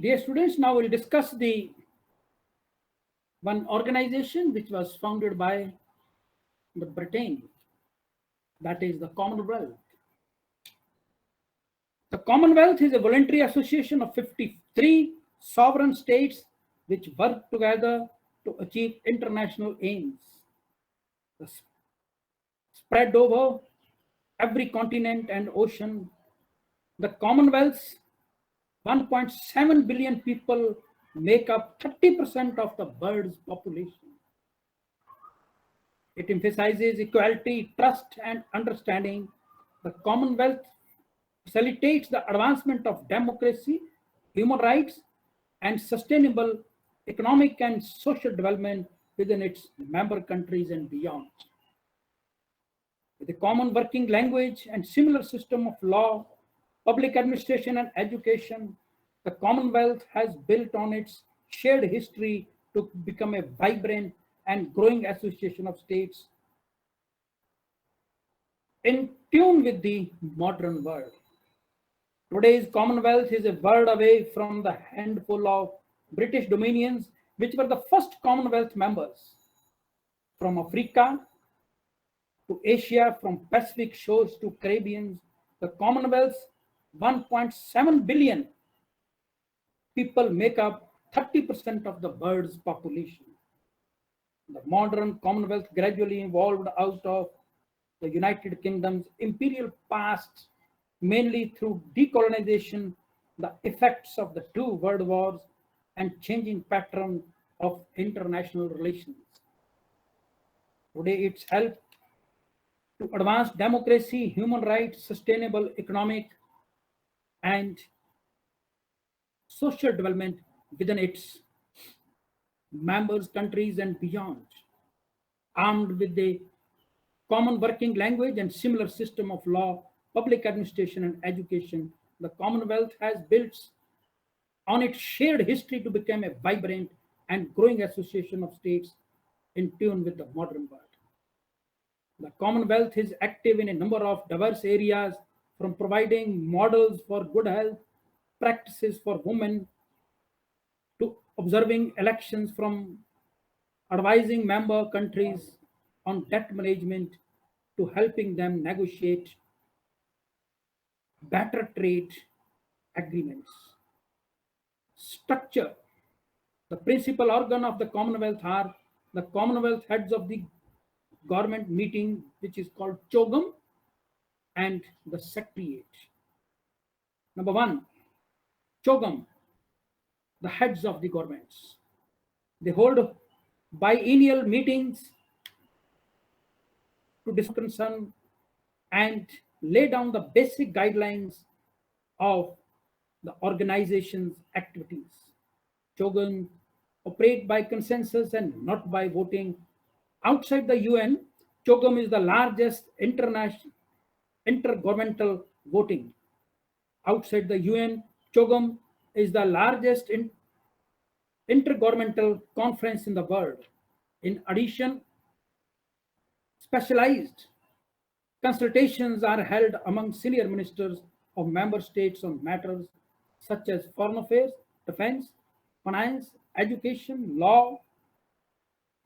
Dear students, now we'll discuss the one organization which was founded by the Britain, that is the Commonwealth. The Commonwealth is a voluntary association of 53 sovereign states which work together to achieve international aims. The spread over every continent and ocean, the Commonwealth's 1.7 billion people make up 30% of the world's population. It emphasizes equality, trust, and understanding. The Commonwealth facilitates the advancement of democracy, human rights, and sustainable economic and social development within its member countries and beyond. With a common working language and similar system of law, public administration, and education, the Commonwealth has built on its shared history to become a vibrant and growing association of states in tune with the modern world. Today's Commonwealth is a word away from the handful of British dominions, which were the first Commonwealth members. From Africa to Asia, from Pacific shores to Caribbean, the Commonwealth's 1.7 billion people make up 30% of the world's population. The modern Commonwealth gradually evolved out of the United Kingdom's imperial past, mainly through decolonization, the effects of the two world wars, and changing pattern of international relations. Today, it's helped to advance democracy, human rights, sustainable economic and social development within its members countries and beyond. Armed with a common working language and similar system of law, public administration, and education, the Commonwealth has built on its shared history to become a vibrant and growing association of states in tune with the modern world. The Commonwealth is active in a number of diverse areas, from providing models for good health practices for women to observing elections, from advising member countries on debt management to helping them negotiate better trade agreements. Structure. The principal organ of the Commonwealth are the Commonwealth heads of the government meeting, which is called CHOGM, and the Secretariat. Number one, CHOGM, the heads of the governments. They hold biennial meetings to discuss concern and lay down the basic guidelines of the organization's activities. CHOGM operate by consensus and not by voting. Outside the UN, CHOGM is the largest international intergovernmental voting. Outside the UN, CHOGM is the largest intergovernmental conference in the world. In addition, specialized consultations are held among senior ministers of member states on matters such as foreign affairs, defense, finance, education, law,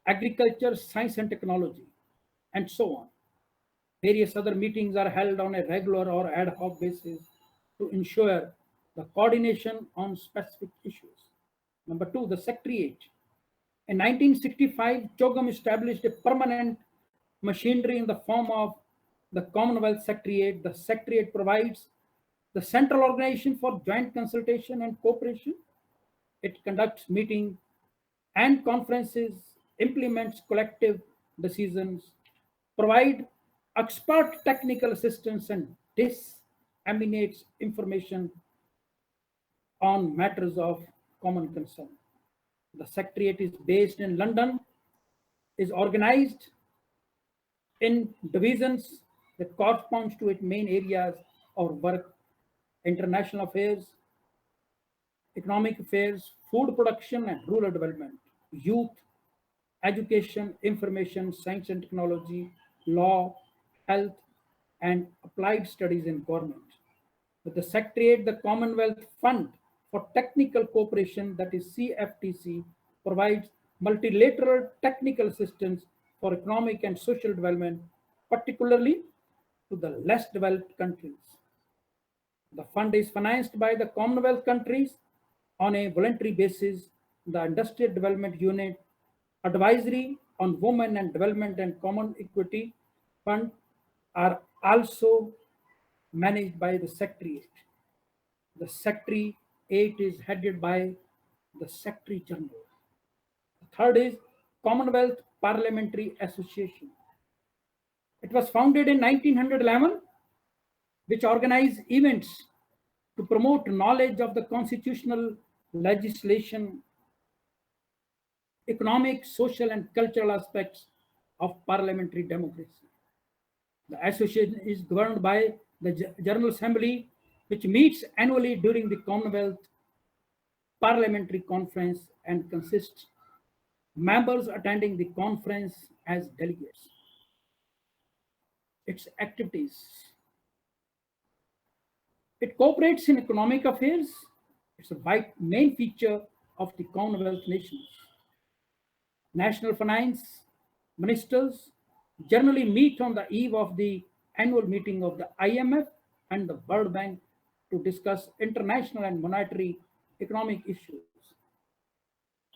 agriculture, science and technology, and so on. Various other meetings are held on a regular or ad hoc basis to ensure the coordination on specific issues. Number two, the Secretariat. In 1965, CHOGM established a permanent machinery in the form of the Commonwealth Secretariat. The Secretariat provides the central organization for joint consultation and cooperation. It conducts meetings and conferences, implements collective decisions, provide expert technical assistance, and disseminates information on matters of common concern. The Secretariat is based in London, is organized in divisions that corresponds to its main areas of work: international affairs, economic affairs, food production and rural development, youth, education, information, science and technology, law, health, and applied studies in government. With the Secretariat, the Commonwealth Fund for Technical Cooperation, that is CFTC, provides multilateral technical assistance for economic and social development, particularly to the less developed countries. The fund is financed by the Commonwealth countries on a voluntary basis. The Industrial Development Unit, Advisory on Women and Development and Common Equity Fund are also managed by the Secretariat. The Secretariat is headed by the Secretary General. The third is Commonwealth Parliamentary Association. It was founded in 1911, which organized events to promote knowledge of the constitutional legislation, economic, social, and cultural aspects of parliamentary democracy. The association is governed by the General Assembly, which meets annually during the Commonwealth Parliamentary Conference and consists members attending the conference as delegates. Its activities. It cooperates in economic affairs. It's a main feature of the Commonwealth nations. National finance ministers generally meet on the eve of the annual meeting of the IMF and the World Bank to discuss international and monetary economic issues.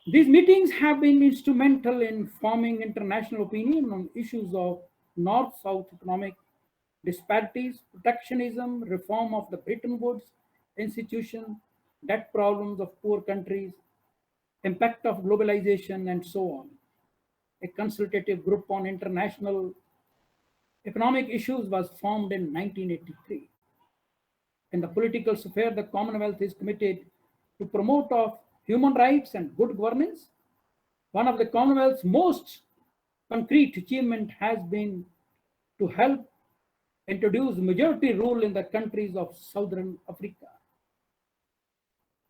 These meetings have been instrumental in forming international opinion on issues of North-South economic disparities, protectionism, reform of the Bretton Woods institution, debt problems of poor countries, impact of globalization, and so on. A consultative group on international economic issues was formed in 1983. In the political sphere, the Commonwealth is committed to promote of human rights and good governance. One of the Commonwealth's most concrete achievement has been to help introduce majority rule in the countries of Southern Africa.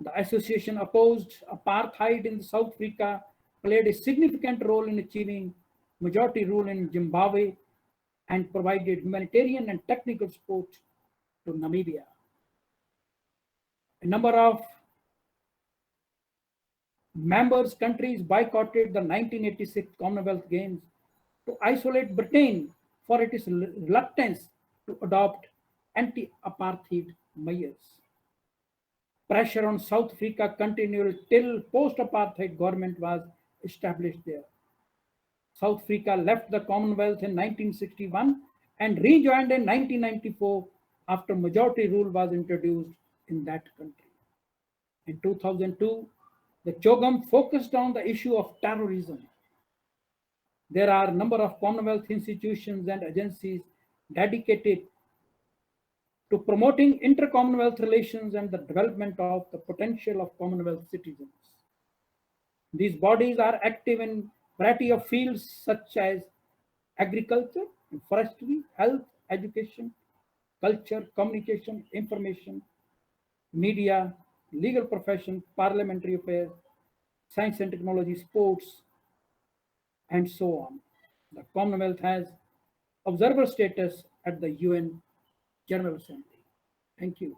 The association opposed apartheid in South Africa, played a significant role in achieving majority rule in Zimbabwe, and provided humanitarian and technical support to Namibia. A number of members countries boycotted the 1986 Commonwealth Games to isolate Britain for its reluctance to adopt anti-apartheid measures. Pressure on South Africa continued till post-apartheid government was established there. South Africa left the Commonwealth in 1961 and rejoined in 1994 after majority rule was introduced in that country. In 2002, the CHOGM focused on the issue of terrorism. There are a number of Commonwealth institutions and agencies dedicated to promoting inter-Commonwealth relations and the development of the potential of Commonwealth citizens. These bodies are active in a variety of fields such as agriculture, forestry, health, education, culture, communication, information, media, legal profession, parliamentary affairs, science and technology, sports, and so on. The Commonwealth has observer status at the UN General Assembly. Thank you.